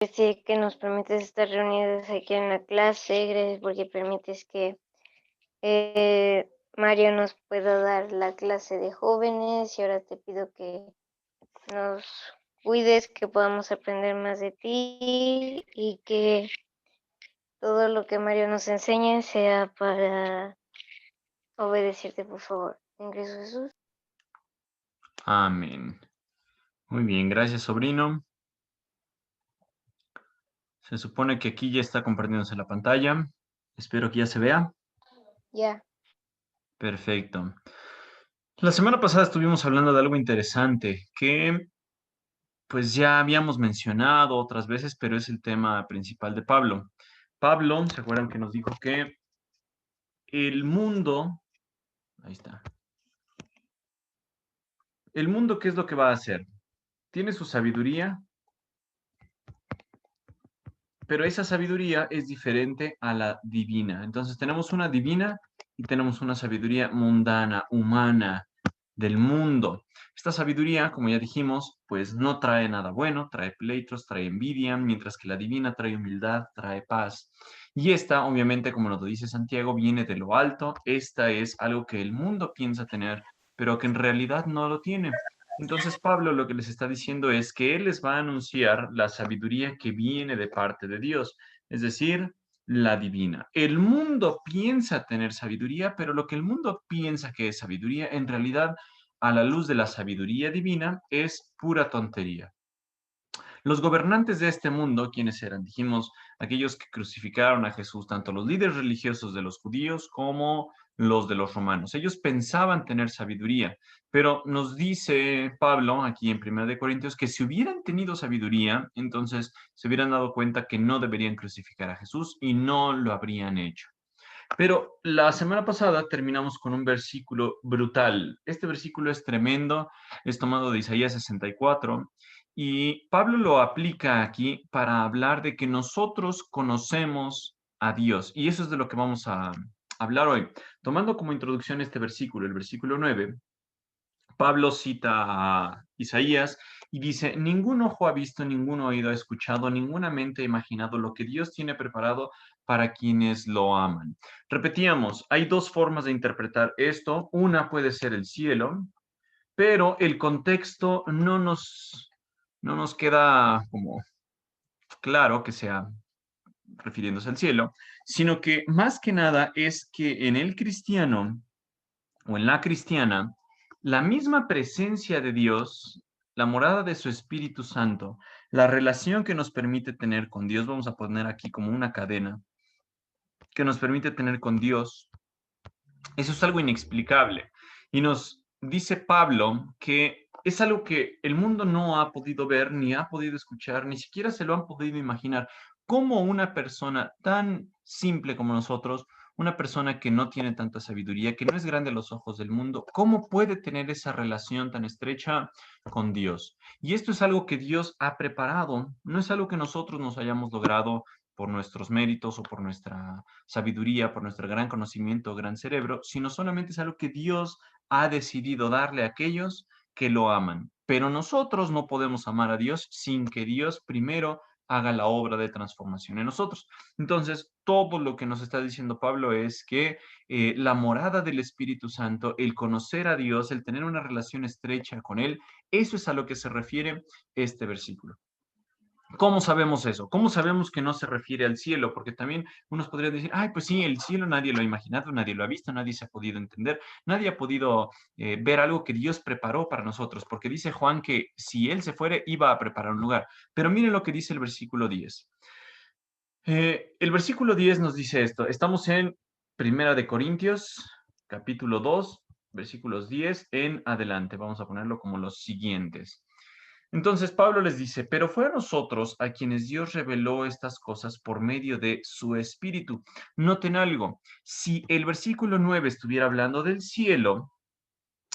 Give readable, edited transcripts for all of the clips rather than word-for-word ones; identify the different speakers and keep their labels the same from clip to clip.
Speaker 1: Sí, que nos permites estar reunidos aquí en la clase. Gracias porque permites que Mario nos pueda dar la clase de jóvenes y ahora te pido que nos cuides, que podamos aprender más de ti y que todo lo que Mario nos enseñe sea para obedecerte, por favor. En Cristo Jesús.
Speaker 2: Amén. Muy bien, gracias, sobrino. Se supone que aquí ya está compartiéndose la pantalla. Espero que ya se vea.
Speaker 1: Ya.
Speaker 2: Perfecto. La semana pasada estuvimos hablando de algo interesante que pues ya habíamos mencionado otras veces, pero es el tema principal de Pablo. Pablo, ¿se acuerdan que nos dijo que el mundo, ahí está, el mundo, ¿qué es lo que va a hacer? Tiene su sabiduría, pero esa sabiduría es diferente a la divina. Entonces tenemos una divina y tenemos una sabiduría mundana, humana, del mundo. Esta sabiduría, como ya dijimos, pues no trae nada bueno, trae pleitos, trae envidia, mientras que la divina trae humildad, trae paz. Y esta, obviamente, como nos lo dice Santiago, viene de lo alto. Esta es algo que el mundo piensa tener, pero que en realidad no lo tiene. Entonces Pablo lo que les está diciendo es que él les va a anunciar la sabiduría que viene de parte de Dios, es decir, la divina. El mundo piensa tener sabiduría, pero lo que el mundo piensa que es sabiduría, en realidad, a la luz de la sabiduría divina, es pura tontería. Los gobernantes de este mundo, ¿quiénes eran? Dijimos, aquellos que crucificaron a Jesús, tanto los líderes religiosos de los judíos como los de los romanos. Ellos pensaban tener sabiduría, pero nos dice Pablo aquí en 1 Corintios que si hubieran tenido sabiduría, entonces se hubieran dado cuenta que no deberían crucificar a Jesús y no lo habrían hecho. Pero la semana pasada terminamos con un versículo brutal. Este versículo es tremendo, es tomado de Isaías 64 y Pablo lo aplica aquí para hablar de que nosotros conocemos a Dios. Y eso es de lo que vamos a hablar hoy. Tomando como introducción este versículo, el versículo 9. Pablo cita a Isaías y dice, ningún ojo ha visto, ningún oído ha escuchado, ninguna mente ha imaginado lo que Dios tiene preparado para quienes lo aman. Repetíamos, hay dos formas de interpretar esto. Una puede ser el cielo, pero el contexto no nos queda como claro que sea refiriéndose al cielo, sino que más que nada es que en el cristiano o en la cristiana, la misma presencia de Dios, la morada de su Espíritu Santo, la relación que nos permite tener con Dios, vamos a poner aquí como una cadena, que nos permite tener con Dios, eso es algo inexplicable. Y nos dice Pablo que es algo que el mundo no ha podido ver, ni ha podido escuchar, ni siquiera se lo han podido imaginar. ¿Cómo una persona tan simple como nosotros, una persona que no tiene tanta sabiduría, que no es grande a los ojos del mundo, cómo puede tener esa relación tan estrecha con Dios? Y esto es algo que Dios ha preparado, no es algo que nosotros nos hayamos logrado por nuestros méritos o por nuestra sabiduría, por nuestro gran conocimiento, gran cerebro, sino solamente es algo que Dios ha decidido darle a aquellos que lo aman. Pero nosotros no podemos amar a Dios sin que Dios primero haga la obra de transformación en nosotros. Entonces, todo lo que nos está diciendo Pablo es que la morada del Espíritu Santo, el conocer a Dios, el tener una relación estrecha con Él, eso es a lo que se refiere este versículo. ¿Cómo sabemos eso? ¿Cómo sabemos que no se refiere al cielo? Porque también unos podrían decir, ay, pues sí, el cielo nadie lo ha imaginado, nadie lo ha visto, nadie se ha podido entender, nadie ha podido ver algo que Dios preparó para nosotros, porque dice Juan que si Él se fuere, iba a preparar un lugar. Pero miren lo que dice el versículo 10. El versículo 10 nos dice esto. Estamos en Corintios, capítulo 2, versículos 10 en adelante. Vamos a ponerlo como los siguientes. Entonces Pablo les dice, pero fue a nosotros a quienes Dios reveló estas cosas por medio de su Espíritu. Noten algo, si el versículo 9 estuviera hablando del cielo,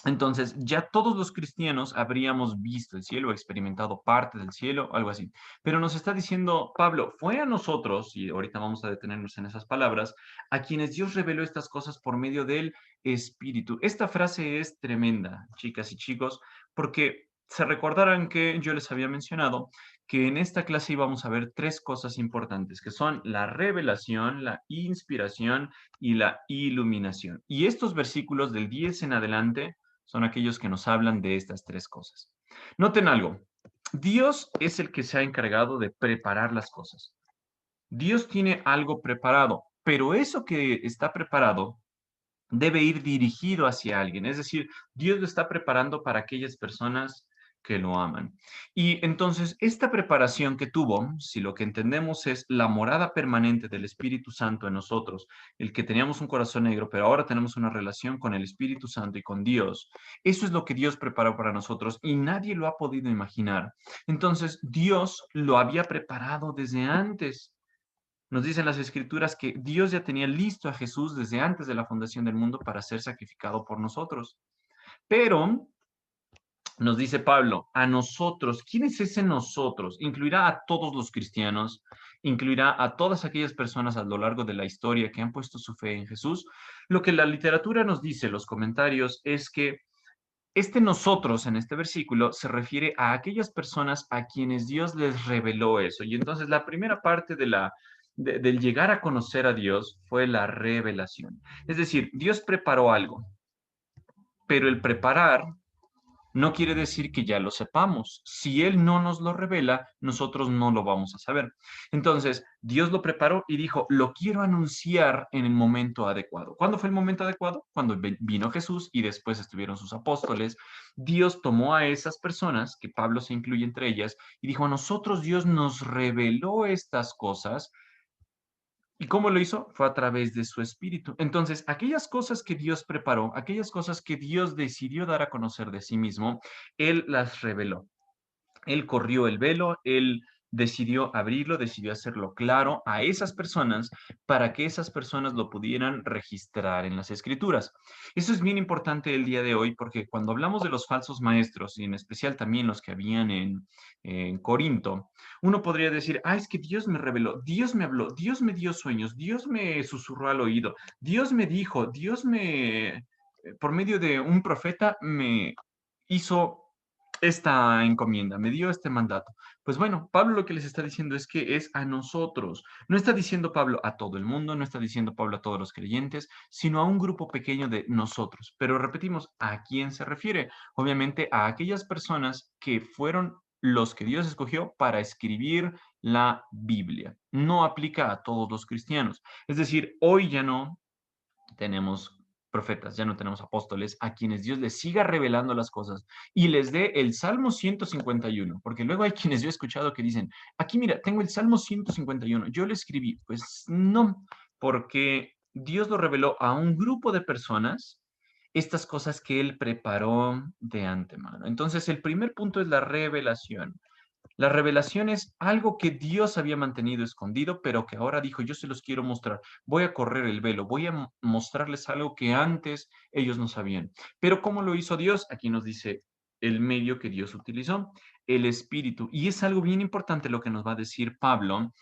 Speaker 2: entonces ya todos los cristianos habríamos visto el cielo, experimentado parte del cielo, algo así. Pero nos está diciendo Pablo, fue a nosotros, y ahorita vamos a detenernos en esas palabras, a quienes Dios reveló estas cosas por medio del Espíritu. Esta frase es tremenda, chicas y chicos, porque se recordarán que yo les había mencionado que en esta clase íbamos a ver tres cosas importantes, que son la revelación, la inspiración y la iluminación. Y estos versículos del 10 en adelante son aquellos que nos hablan de estas tres cosas. Noten algo, Dios es el que se ha encargado de preparar las cosas. Dios tiene algo preparado, pero eso que está preparado debe ir dirigido hacia alguien. Es decir, Dios lo está preparando para aquellas personas que lo aman. Y entonces, esta preparación que tuvo, si lo que entendemos es la morada permanente del Espíritu Santo en nosotros, el que teníamos un corazón negro, pero ahora tenemos una relación con el Espíritu Santo y con Dios, eso es lo que Dios preparó para nosotros y nadie lo ha podido imaginar. Entonces, Dios lo había preparado desde antes. Nos dicen las escrituras que Dios ya tenía listo a Jesús desde antes de la fundación del mundo para ser sacrificado por nosotros. Pero nos dice Pablo, a nosotros, ¿quién es ese nosotros? Incluirá a todos los cristianos, incluirá a todas aquellas personas a lo largo de la historia que han puesto su fe en Jesús. Lo que la literatura nos dice, los comentarios, es que este nosotros en este versículo se refiere a aquellas personas a quienes Dios les reveló eso. Y entonces la primera parte del llegar a conocer a Dios fue la revelación. Es decir, Dios preparó algo, pero el preparar no quiere decir que ya lo sepamos. Si Él no nos lo revela, nosotros no lo vamos a saber. Entonces, Dios lo preparó y dijo, lo quiero anunciar en el momento adecuado. ¿Cuándo fue el momento adecuado? Cuando vino Jesús y después estuvieron sus apóstoles. Dios tomó a esas personas, que Pablo se incluye entre ellas, y dijo, a nosotros Dios nos reveló estas cosas. ¿Y cómo lo hizo? Fue a través de su espíritu. Entonces, aquellas cosas que Dios preparó, aquellas cosas que Dios decidió dar a conocer de sí mismo, Él las reveló. Él corrió el velo, él decidió abrirlo, decidió hacerlo claro a esas personas para que esas personas lo pudieran registrar en las escrituras. Eso es bien importante el día de hoy porque cuando hablamos de los falsos maestros, y en especial también los que habían en Corinto, uno podría decir, es que Dios me reveló, Dios me habló, Dios me dio sueños, Dios me susurró al oído, Dios me dijo, por medio de un profeta, me hizo esta encomienda, me dio este mandato. Pues bueno, Pablo lo que les está diciendo es que es a nosotros. No está diciendo Pablo a todo el mundo, no está diciendo Pablo a todos los creyentes, sino a un grupo pequeño de nosotros. Pero repetimos, ¿a quién se refiere? Obviamente a aquellas personas que fueron los que Dios escogió para escribir la Biblia. No aplica a todos los cristianos. Es decir, hoy ya no tenemos profetas, ya no tenemos apóstoles, a quienes Dios les siga revelando las cosas y les dé el Salmo 151, porque luego hay quienes yo he escuchado que dicen, aquí mira, tengo el Salmo 151, yo lo escribí. Pues no, porque Dios lo reveló a un grupo de personas, estas cosas que Él preparó de antemano. Entonces, el primer punto es la revelación. La revelación es algo que Dios había mantenido escondido, pero que ahora dijo, yo se los quiero mostrar. Voy a correr el velo, voy a mostrarles algo que antes ellos no sabían. Pero ¿cómo lo hizo Dios? Aquí nos dice el medio que Dios utilizó, el Espíritu. Y es algo bien importante lo que nos va a decir Pablo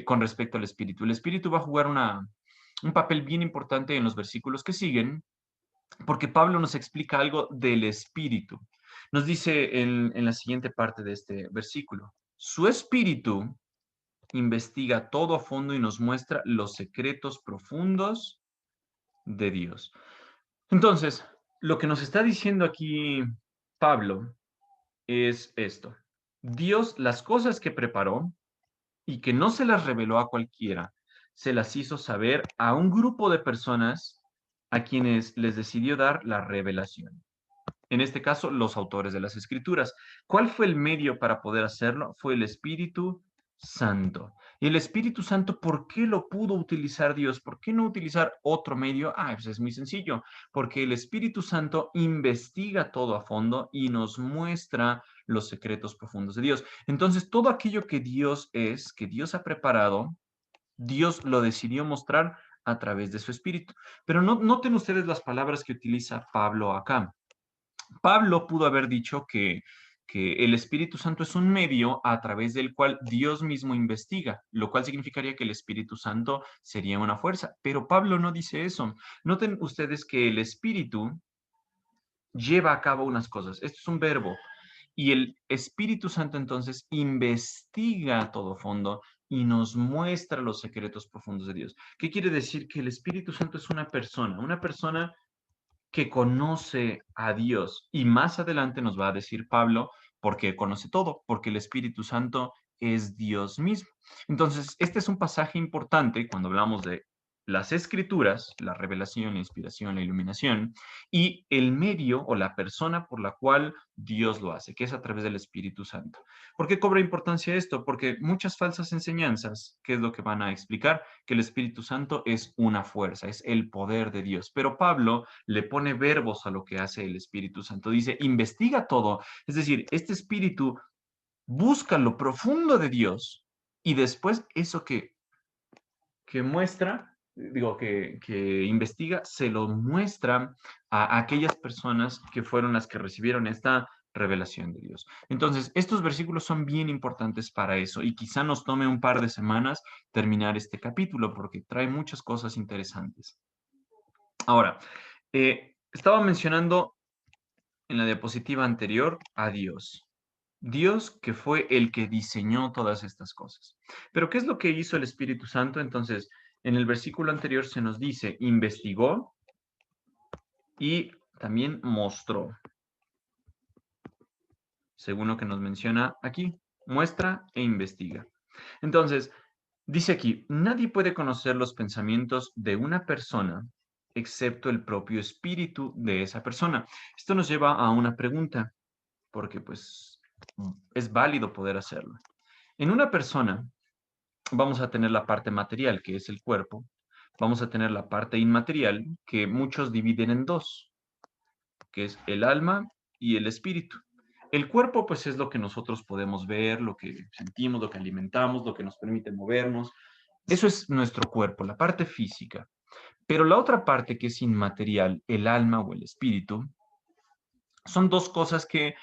Speaker 2: con respecto al Espíritu. El Espíritu va a jugar un papel bien importante en los versículos que siguen, porque Pablo nos explica algo del Espíritu. Nos dice en la siguiente parte de este versículo, su Espíritu investiga todo a fondo y nos muestra los secretos profundos de Dios. Entonces, lo que nos está diciendo aquí Pablo es esto. Dios, las cosas que preparó y que no se las reveló a cualquiera, se las hizo saber a un grupo de personas a quienes les decidió dar la revelación. En este caso, los autores de las Escrituras. ¿Cuál fue el medio para poder hacerlo? Fue el Espíritu Santo. Y el Espíritu Santo, ¿por qué lo pudo utilizar Dios? ¿Por qué no utilizar otro medio? Pues es muy sencillo, porque el Espíritu Santo investiga todo a fondo y nos muestra los secretos profundos de Dios. Entonces, todo aquello que Dios es, que Dios ha preparado, Dios lo decidió mostrar a través de su Espíritu. Pero noten ustedes las palabras que utiliza Pablo acá. Pablo pudo haber dicho que el Espíritu Santo es un medio a través del cual Dios mismo investiga, lo cual significaría que el Espíritu Santo sería una fuerza. Pero Pablo no dice eso. Noten ustedes que el Espíritu lleva a cabo unas cosas. Esto es un verbo. Y el Espíritu Santo entonces investiga a todo fondo y nos muestra los secretos profundos de Dios. ¿Qué quiere decir? Que el Espíritu Santo es una persona que conoce a Dios. Y más adelante nos va a decir Pablo, porque conoce todo, porque el Espíritu Santo es Dios mismo. Entonces, este es un pasaje importante cuando hablamos de las escrituras, la revelación, la inspiración, la iluminación, y el medio o la persona por la cual Dios lo hace, que es a través del Espíritu Santo. ¿Por qué cobra importancia esto? Porque muchas falsas enseñanzas, ¿qué es lo que van a explicar? Que el Espíritu Santo es una fuerza, es el poder de Dios. Pero Pablo le pone verbos a lo que hace el Espíritu Santo. Dice, investiga todo. Es decir, este Espíritu busca lo profundo de Dios y después eso que muestra, digo, que investiga, se lo muestra a aquellas personas que fueron las que recibieron esta revelación de Dios. Entonces, estos versículos son bien importantes para eso y quizá nos tome un par de semanas terminar este capítulo porque trae muchas cosas interesantes. Ahora, estaba mencionando en la diapositiva anterior a Dios. Dios que fue el que diseñó todas estas cosas. Pero ¿qué es lo que hizo el Espíritu Santo? Entonces, en el versículo anterior se nos dice, investigó y también mostró, según lo que nos menciona aquí, muestra e investiga. Entonces, dice aquí, nadie puede conocer los pensamientos de una persona excepto el propio espíritu de esa persona. Esto nos lleva a una pregunta, porque pues es válido poder hacerlo. En una persona vamos a tener la parte material, que es el cuerpo, vamos a tener la parte inmaterial, que muchos dividen en dos, que es el alma y el espíritu. El cuerpo, pues, es lo que nosotros podemos ver, lo que sentimos, lo que alimentamos, lo que nos permite movernos. Eso es nuestro cuerpo, la parte física. Pero la otra parte, que es inmaterial, el alma o el espíritu, son dos cosas que,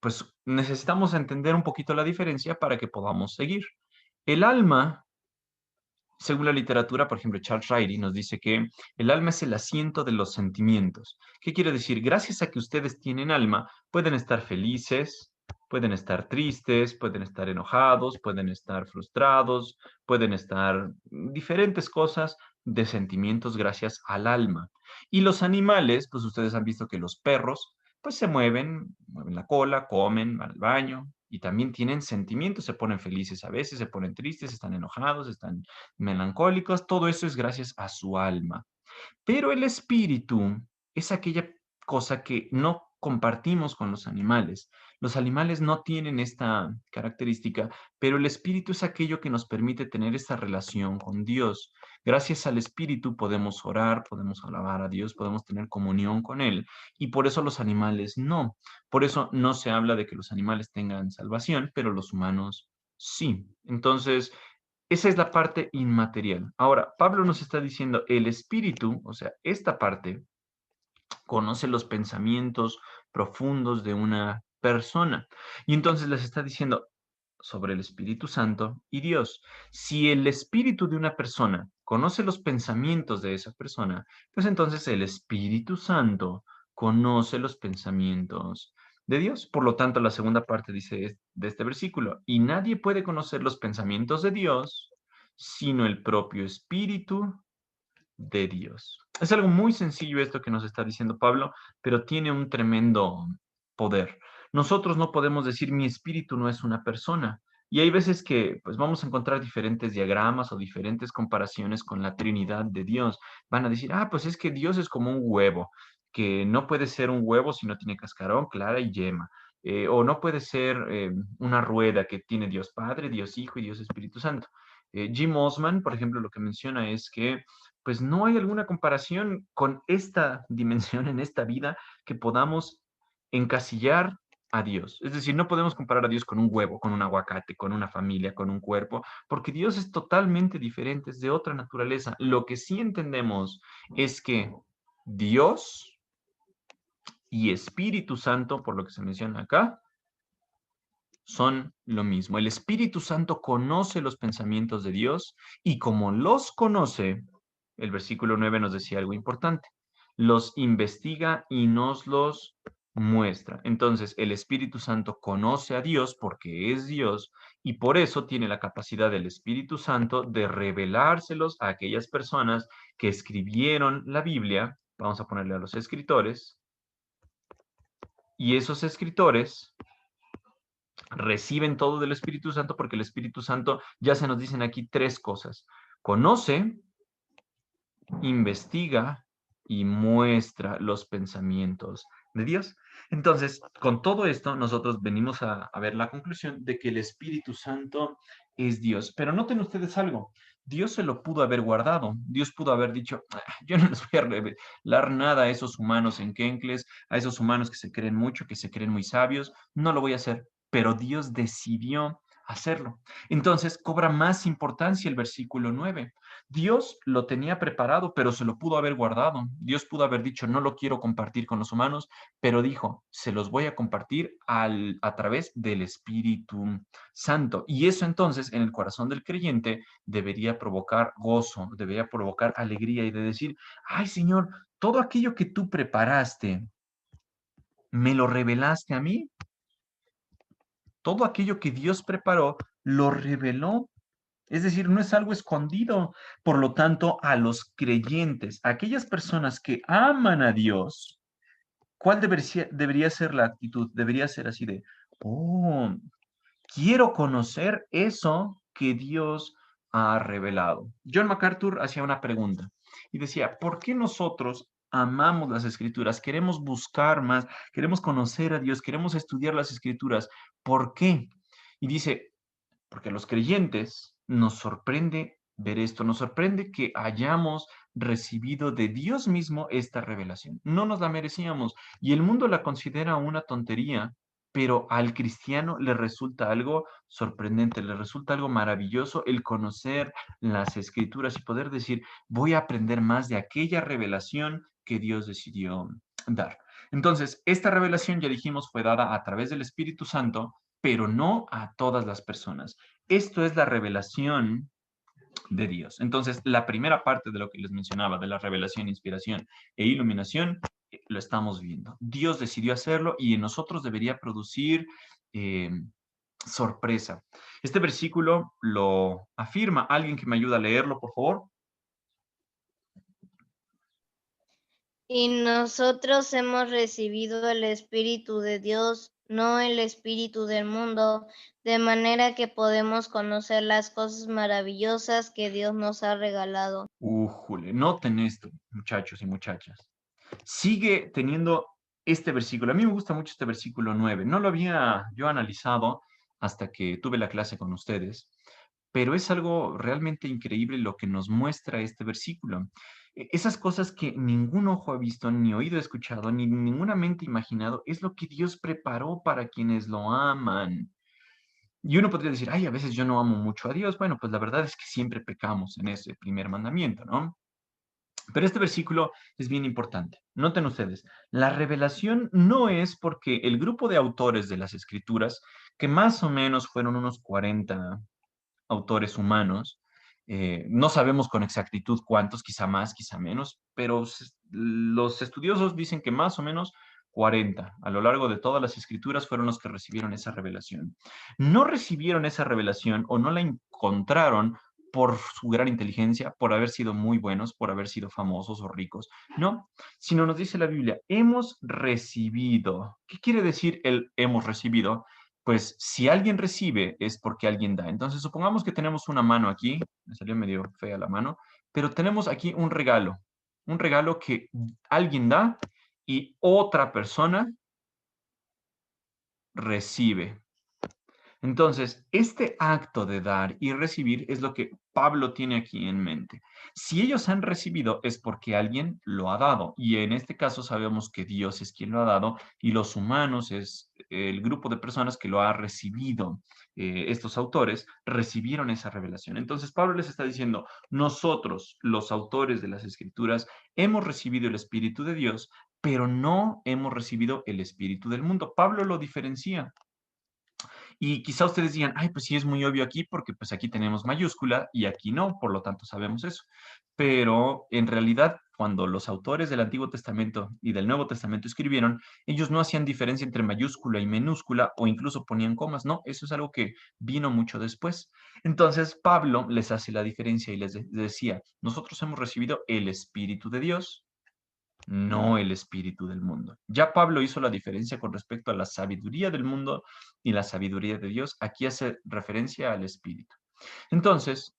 Speaker 2: pues, necesitamos entender un poquito la diferencia para que podamos seguir. El alma, según la literatura, por ejemplo, Charles Riley nos dice que el alma es el asiento de los sentimientos. ¿Qué quiere decir? Gracias a que ustedes tienen alma, pueden estar felices, pueden estar tristes, pueden estar enojados, pueden estar frustrados, pueden estar diferentes cosas de sentimientos gracias al alma. Y los animales, pues ustedes han visto que los perros, pues se mueven, mueven la cola, comen, van al baño y también tienen sentimientos, se ponen felices a veces, se ponen tristes, están enojados, están melancólicos, todo eso es gracias a su alma. Pero el espíritu es aquella cosa que no compartimos con los animales. Los animales no tienen esta característica, pero el espíritu es aquello que nos permite tener esta relación con Dios. Gracias al espíritu podemos orar, podemos alabar a Dios, podemos tener comunión con Él. Y por eso los animales no. Por eso no se habla de que los animales tengan salvación, pero los humanos sí. Entonces, esa es la parte inmaterial. Ahora, Pablo nos está diciendo, el espíritu, o sea, esta parte, conoce los pensamientos profundos de una persona. Y entonces les está diciendo sobre el Espíritu Santo y Dios. Si el espíritu de una persona conoce los pensamientos de esa persona, pues entonces el Espíritu Santo conoce los pensamientos de Dios. Por lo tanto, la segunda parte dice de este versículo, y nadie puede conocer los pensamientos de Dios sino el propio Espíritu de Dios. Es algo muy sencillo esto que nos está diciendo Pablo, pero tiene un tremendo poder. Nosotros no podemos decir mi espíritu no es una persona. Y hay veces que pues vamos a encontrar diferentes diagramas o diferentes comparaciones con la Trinidad de Dios. Van a decir, ah, pues es que Dios es como un huevo, que no puede ser un huevo si no tiene cascarón, clara y yema. O no puede ser una rueda que tiene Dios Padre, Dios Hijo y Dios Espíritu Santo. Jim Osman, por ejemplo, lo que menciona es que pues no hay alguna comparación con esta dimensión en esta vida que podamos encasillar a Dios. Es decir, no podemos comparar a Dios con un huevo, con un aguacate, con una familia, con un cuerpo, porque Dios es totalmente diferente, es de otra naturaleza. Lo que sí entendemos es que Dios y Espíritu Santo, por lo que se menciona acá, son lo mismo. El Espíritu Santo conoce los pensamientos de Dios y como los conoce, el versículo 9 nos decía algo importante, los investiga y nos los muestra. Entonces, el Espíritu Santo conoce a Dios porque es Dios y por eso tiene la capacidad del Espíritu Santo de revelárselos a aquellas personas que escribieron la Biblia. Vamos a ponerle a los escritores. Y esos escritores reciben todo del Espíritu Santo porque el Espíritu Santo, ya se nos dicen aquí tres cosas: conoce, investiga y muestra los pensamientos de Dios. Entonces, con todo esto, nosotros venimos a ver la conclusión de que el Espíritu Santo es Dios. Pero noten ustedes algo, Dios se lo pudo haber guardado. Dios pudo haber dicho, yo no les voy a revelar nada a esos humanos enquencles, a esos humanos que se creen mucho, que se creen muy sabios, no lo voy a hacer. Pero Dios decidió hacerlo. Entonces, cobra más importancia el versículo 9. Dios lo tenía preparado, pero se lo pudo haber guardado. Dios pudo haber dicho, no lo quiero compartir con los humanos, pero dijo, se los voy a compartir a través del Espíritu Santo. Y eso entonces en el corazón del creyente debería provocar gozo, debería provocar alegría y de decir, ay Señor, todo aquello que tú preparaste, ¿me lo revelaste a mí? Todo aquello que Dios preparó, lo reveló. Es decir, no es algo escondido. Por lo tanto, a los creyentes, a aquellas personas que aman a Dios, ¿cuál debería ser la actitud? Debería ser así de, oh, quiero conocer eso que Dios ha revelado. John MacArthur hacía una pregunta y decía, ¿por qué nosotros amamos las escrituras? Queremos buscar más, queremos conocer a Dios, queremos estudiar las escrituras. ¿Por qué? Y dice, porque a los creyentes nos sorprende ver esto, nos sorprende que hayamos recibido de Dios mismo esta revelación. No nos la merecíamos y el mundo la considera una tontería, pero al cristiano le resulta algo sorprendente, le resulta algo maravilloso el conocer las escrituras y poder decir, voy a aprender más de aquella revelación que Dios decidió dar. Entonces, esta revelación, ya dijimos, fue dada a través del Espíritu Santo, pero no a todas las personas. Esto es la revelación de Dios. Entonces, la primera parte de lo que les mencionaba, de la revelación, inspiración e iluminación, lo estamos viendo. Dios decidió hacerlo y en nosotros debería producir eh, sorpresa. Este versículo lo afirma. ¿Alguien que me ayuda a leerlo, por favor?
Speaker 1: Y nosotros hemos recibido el Espíritu de Dios, no el Espíritu del mundo, de manera que podemos conocer las cosas maravillosas que Dios nos ha regalado.
Speaker 2: Újule, noten esto, muchachos y muchachas. Sigue teniendo este versículo. A mí me gusta mucho este versículo 9. No lo había yo analizado hasta que tuve la clase con ustedes, pero es algo realmente increíble lo que nos muestra este versículo. Esas cosas que ningún ojo ha visto, ni oído escuchado, ni ninguna mente imaginado, es lo que Dios preparó para quienes lo aman. Y uno podría decir, ay, a veces yo no amo mucho a Dios. Bueno, pues la verdad es que siempre pecamos en ese primer mandamiento, ¿no? Pero este versículo es bien importante. Noten ustedes, la revelación no es porque el grupo de autores de las escrituras, que más o menos fueron unos 40 autores humanos, no sabemos con exactitud cuántos, quizá más, quizá menos, pero los estudiosos dicen que más o menos 40 a lo largo de todas las escrituras fueron los que recibieron esa revelación. No recibieron esa revelación o no la encontraron por su gran inteligencia, por haber sido muy buenos, por haber sido famosos o ricos. No, sino nos dice la Biblia, hemos recibido. ¿Qué quiere decir el hemos recibido? Pues si alguien recibe es porque alguien da. Entonces, supongamos que tenemos una mano aquí, me salió medio fea la mano, pero tenemos aquí un regalo que alguien da y otra persona recibe. Entonces, este acto de dar y recibir es lo que Pablo tiene aquí en mente. Si ellos han recibido es porque alguien lo ha dado y en este caso sabemos que Dios es quien lo ha dado y los humanos es el grupo de personas que lo ha recibido. Estos autores recibieron esa revelación. Entonces, Pablo les está diciendo, nosotros, los autores de las escrituras, hemos recibido el Espíritu de Dios, pero no hemos recibido el Espíritu del mundo. Pablo lo diferencia. Y quizá ustedes digan, ay, pues sí es muy obvio aquí porque pues aquí tenemos mayúscula y aquí no, por lo tanto sabemos eso. Pero en realidad cuando los autores del Antiguo Testamento y del Nuevo Testamento escribieron, ellos no hacían diferencia entre mayúscula y minúscula o incluso ponían comas. No, eso es algo que vino mucho después. Entonces, Pablo les hace la diferencia y les decía, nosotros hemos recibido el Espíritu de Dios, no el espíritu del mundo. Ya Pablo hizo la diferencia con respecto a la sabiduría del mundo y la sabiduría de Dios. Aquí hace referencia al espíritu. Entonces,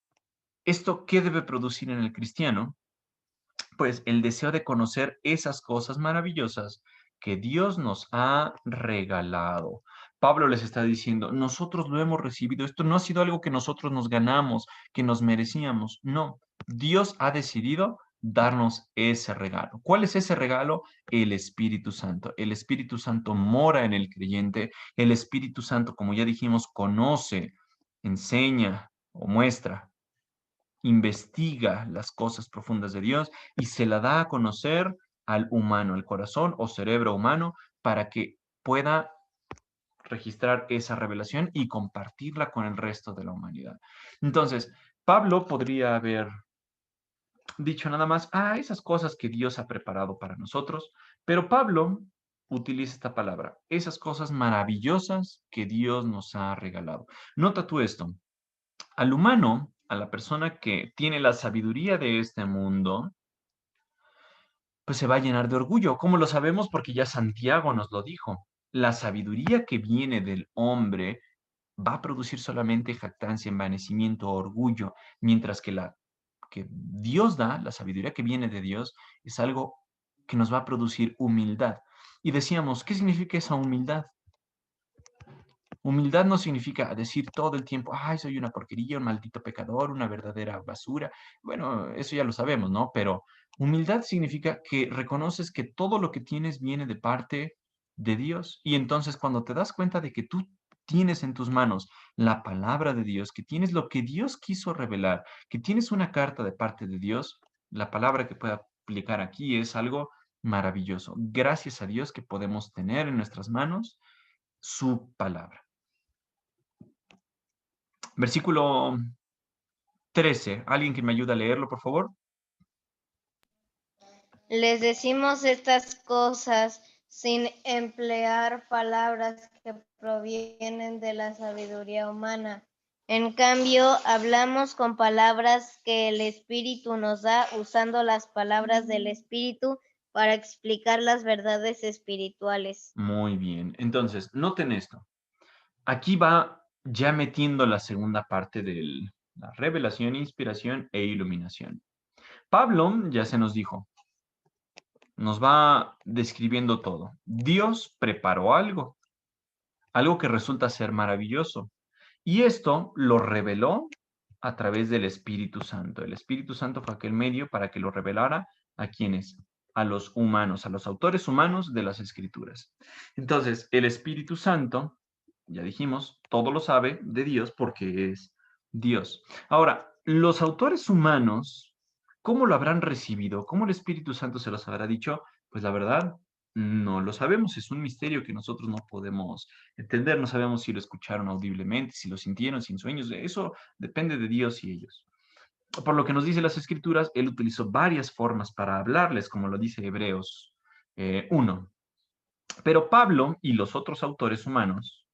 Speaker 2: ¿esto qué debe producir en el cristiano? Pues el deseo de conocer esas cosas maravillosas que Dios nos ha regalado. Pablo les está diciendo, nosotros lo hemos recibido, esto no ha sido algo que nosotros nos ganamos, que nos merecíamos, no, Dios ha decidido darnos ese regalo. ¿Cuál es ese regalo? El Espíritu Santo. El Espíritu Santo mora en el creyente, el Espíritu Santo, como ya dijimos, conoce, enseña o muestra, investiga las cosas profundas de Dios y se la da a conocer al humano, al corazón o cerebro humano, para que pueda registrar esa revelación y compartirla con el resto de la humanidad. Entonces, Pablo podría haber dicho nada más, esas cosas que Dios ha preparado para nosotros, pero Pablo utiliza esta palabra, esas cosas maravillosas que Dios nos ha regalado. Nota tú esto, al humano, a la persona que tiene la sabiduría de este mundo, pues se va a llenar de orgullo. ¿Cómo lo sabemos? Porque ya Santiago nos lo dijo. La sabiduría que viene del hombre va a producir solamente jactancia, envanecimiento, orgullo, mientras que la que Dios da, la sabiduría que viene de Dios, es algo que nos va a producir humildad. Y decíamos, ¿qué significa esa humildad? Humildad no significa decir todo el tiempo, soy una porquería, un maldito pecador, una verdadera basura. Bueno, eso ya lo sabemos, ¿no? Pero humildad significa que reconoces que todo lo que tienes viene de parte de Dios. Y entonces cuando te das cuenta de que tú tienes en tus manos la palabra de Dios, que tienes lo que Dios quiso revelar, que tienes una carta de parte de Dios, la palabra que pueda aplicar aquí es algo maravilloso. Gracias a Dios que podemos tener en nuestras manos su palabra. Versículo 13. ¿Alguien que me ayude a leerlo, por favor?
Speaker 1: Les decimos estas cosas sin emplear palabras que provienen de la sabiduría humana. En cambio, hablamos con palabras que el Espíritu nos da, usando las palabras del Espíritu para explicar las verdades espirituales.
Speaker 2: Muy bien. Entonces, noten esto. Aquí va ya metiendo la segunda parte de la revelación, inspiración e iluminación. Pablo ya se nos dijo, nos va describiendo todo. Dios preparó algo que resulta ser maravilloso. Y esto lo reveló a través del Espíritu Santo. El Espíritu Santo fue aquel medio para que lo revelara a quienes, a los humanos, a los autores humanos de las Escrituras. Entonces, el Espíritu Santo, ya dijimos, todo lo sabe de Dios porque es Dios. Ahora, los autores humanos, ¿cómo lo habrán recibido? ¿Cómo el Espíritu Santo se los habrá dicho? Pues la verdad, no lo sabemos. Es un misterio que nosotros no podemos entender, no sabemos si lo escucharon audiblemente, si lo sintieron sin sueños, eso depende de Dios y ellos. Por lo que nos dice las Escrituras, él utilizó varias formas para hablarles, como lo dice Hebreos 1. Pero Pablo y los otros autores humanos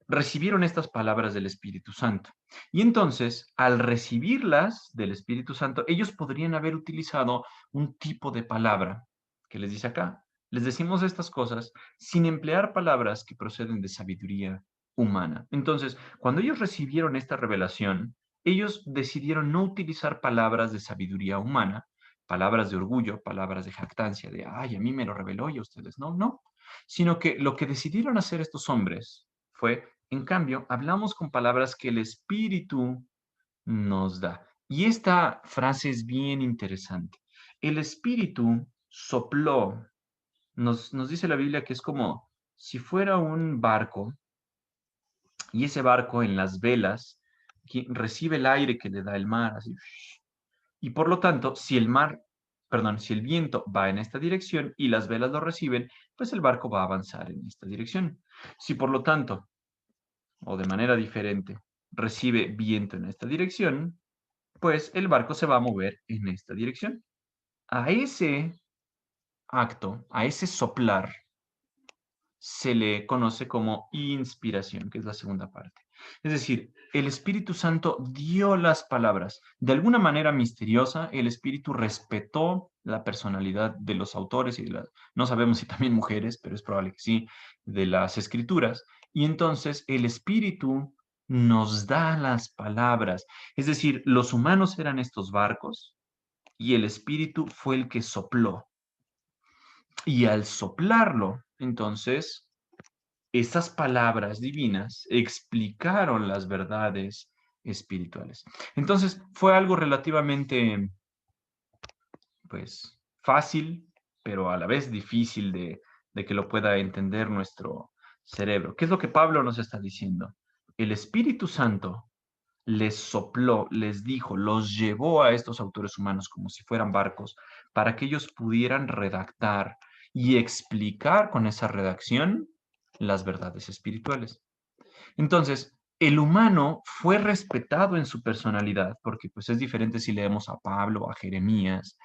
Speaker 2: recibieron estas palabras del Espíritu Santo. Y entonces, al recibirlas del Espíritu Santo, ellos podrían haber utilizado un tipo de palabra que les dice acá. Les decimos estas cosas sin emplear palabras que proceden de sabiduría humana. Entonces, cuando ellos recibieron esta revelación, ellos decidieron no utilizar palabras de sabiduría humana, palabras de orgullo, palabras de jactancia, de, a mí me lo reveló y a ustedes no, no, sino que lo que decidieron hacer estos hombres fue, en cambio, hablamos con palabras que el Espíritu nos da. Y esta frase es bien interesante. El Espíritu sopló, nos dice la Biblia que es como si fuera un barco y ese barco en las velas recibe el aire que le da el mar, así. Y por lo tanto, si el viento va en esta dirección y las velas lo reciben, pues el barco va a avanzar en esta dirección. Si por lo tanto, o de manera diferente, recibe viento en esta dirección, pues el barco se va a mover en esta dirección. A ese acto, a ese soplar, se le conoce como inspiración, que es la segunda parte. Es decir, el Espíritu Santo dio las palabras. De alguna manera misteriosa, el Espíritu respetó la personalidad de los autores y no sabemos si también mujeres, pero es probable que sí, de las escrituras. Y entonces el Espíritu nos da las palabras. Es decir, los humanos eran estos barcos y el Espíritu fue el que sopló. Y al soplarlo, entonces, esas palabras divinas explicaron las verdades espirituales. Entonces, fue algo relativamente, pues, fácil, pero a la vez difícil de que lo pueda entender nuestro cerebro. ¿Qué es lo que Pablo nos está diciendo? El Espíritu Santo les sopló, les dijo, los llevó a estos autores humanos como si fueran barcos, para que ellos pudieran redactar y explicar con esa redacción las verdades espirituales. Entonces, el humano fue respetado en su personalidad, porque pues es diferente si leemos a Pablo o a Jeremías,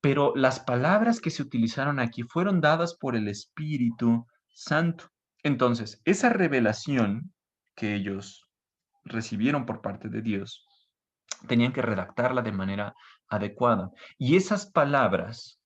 Speaker 2: pero las palabras que se utilizaron aquí fueron dadas por el Espíritu Santo. Entonces, esa revelación que ellos recibieron por parte de Dios, tenían que redactarla de manera adecuada. Y esas palabras,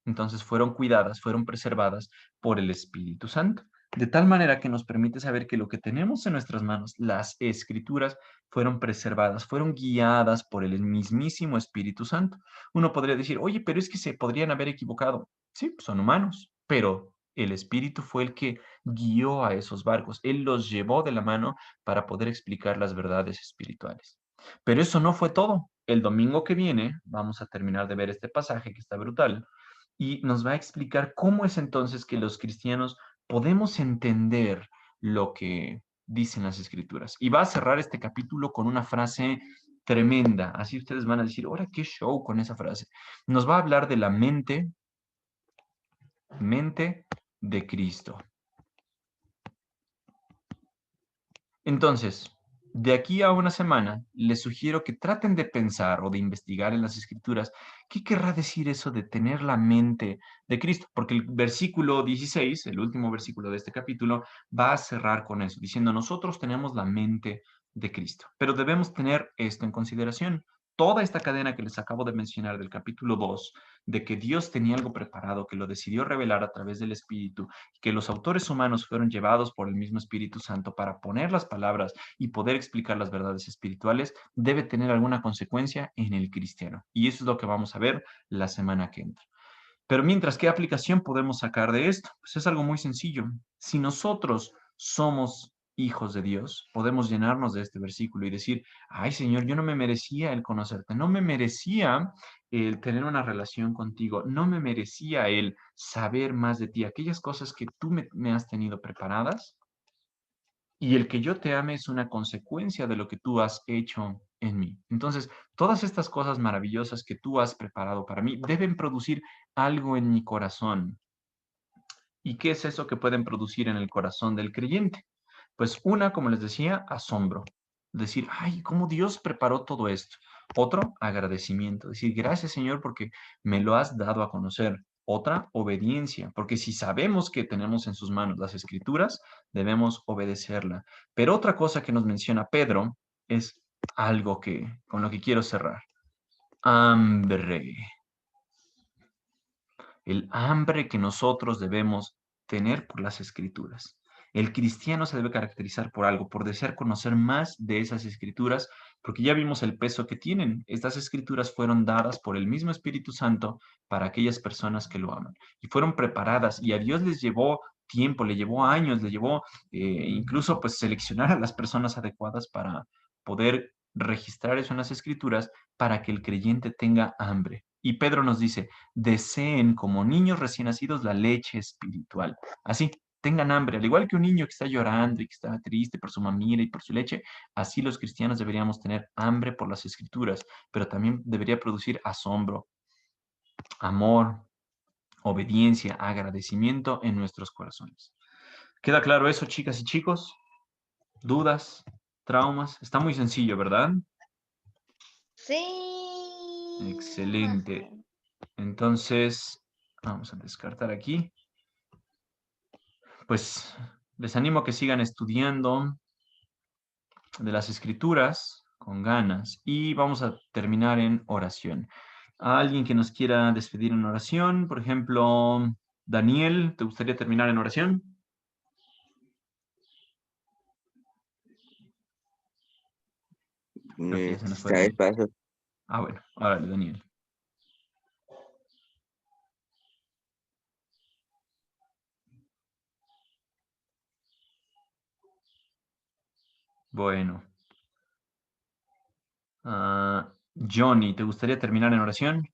Speaker 2: entonces, fueron cuidadas, fueron preservadas por el Espíritu Santo. De tal manera que nos permite saber que lo que tenemos en nuestras manos, las escrituras, fueron preservadas, fueron guiadas por el mismísimo Espíritu Santo. Uno podría decir, oye, pero es que se podrían haber equivocado. Sí, son humanos, pero el Espíritu fue el que guió a esos barcos. Él los llevó de la mano para poder explicar las verdades espirituales. Pero eso no fue todo. El domingo que viene vamos a terminar de ver este pasaje que está brutal y nos va a explicar cómo es entonces que los cristianos podemos entender lo que dicen las escrituras. Y va a cerrar este capítulo con una frase tremenda. Así ustedes van a decir, ahora qué show con esa frase. Nos va a hablar de la mente de Cristo. Entonces, de aquí a una semana, les sugiero que traten de pensar o de investigar en las escrituras qué querrá decir eso de tener la mente de Cristo, porque el versículo 16, el último versículo de este capítulo, va a cerrar con eso, diciendo, nosotros tenemos la mente de Cristo, pero debemos tener esto en consideración. Toda esta cadena que les acabo de mencionar del capítulo 2, de que Dios tenía algo preparado, que lo decidió revelar a través del Espíritu, que los autores humanos fueron llevados por el mismo Espíritu Santo para poner las palabras y poder explicar las verdades espirituales, debe tener alguna consecuencia en el cristiano. Y eso es lo que vamos a ver la semana que entra. Pero mientras, ¿qué aplicación podemos sacar de esto? Pues es algo muy sencillo. Si nosotros somos hijos de Dios, podemos llenarnos de este versículo y decir, ay Señor, yo no me merecía el conocerte, no me merecía el tener una relación contigo, no me merecía el saber más de ti, aquellas cosas que tú me has tenido preparadas, y el que yo te ame es una consecuencia de lo que tú has hecho en mí. Entonces, todas estas cosas maravillosas que tú has preparado para mí deben producir algo en mi corazón. ¿Y qué es eso que pueden producir en el corazón del creyente? Pues una, como les decía, asombro. Decir, ay, ¿cómo Dios preparó todo esto? Otro, agradecimiento. Decir, gracias Señor porque me lo has dado a conocer. Otra, obediencia, porque si sabemos que tenemos en sus manos las escrituras, debemos obedecerla. Pero otra cosa que nos menciona Pedro es algo con lo que quiero cerrar. Hambre. El hambre que nosotros debemos tener por las escrituras. El cristiano se debe caracterizar por algo, por desear conocer más de esas escrituras, porque ya vimos el peso que tienen. Estas escrituras fueron dadas por el mismo Espíritu Santo para aquellas personas que lo aman. Y fueron preparadas y a Dios les llevó tiempo, le llevó años, le llevó incluso pues seleccionar a las personas adecuadas para poder registrar eso en las escrituras para que el creyente tenga hambre. Y Pedro nos dice, deseen como niños recién nacidos la leche espiritual. Así, tengan hambre, al igual que un niño que está llorando y que está triste por su mamila y por su leche, así los cristianos deberíamos tener hambre por las escrituras, pero también debería producir asombro, amor, obediencia, agradecimiento en nuestros corazones. ¿Queda claro eso, chicas y chicos? ¿Dudas? ¿Traumas? Está muy sencillo, ¿verdad?
Speaker 1: Sí, más o
Speaker 2: Excelente.
Speaker 1: menos.
Speaker 2: Entonces, vamos a descartar aquí. Pues les animo a que sigan estudiando de las escrituras con ganas y vamos a terminar en oración. ¿Alguien que nos quiera despedir en oración? Por ejemplo, Daniel, ¿te gustaría terminar en oración? Creo que ya se nos fue
Speaker 3: ¿Sabes?
Speaker 2: Daniel.
Speaker 3: Paso.
Speaker 2: Ah, bueno, órale, Daniel. Bueno. Johnny, ¿te gustaría terminar en oración?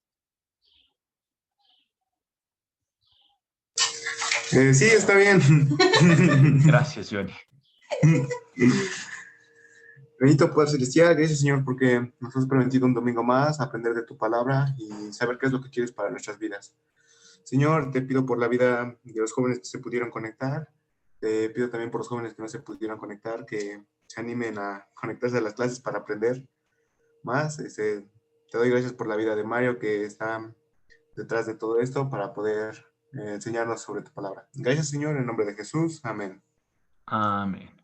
Speaker 4: Sí, está bien.
Speaker 2: Gracias, Johnny.
Speaker 4: Bendito Padre Celestial, gracias Señor porque nos has permitido un domingo más aprender de tu palabra y saber qué es lo que quieres para nuestras vidas. Señor, te pido por la vida de los jóvenes que se pudieron conectar, te pido también por los jóvenes que no se pudieron conectar, que se animen a conectarse a las clases para aprender más. Te doy gracias por la vida de Mario que está detrás de todo esto para poder enseñarnos sobre tu palabra. Gracias Señor, en nombre de Jesús. Amén.
Speaker 2: Amén.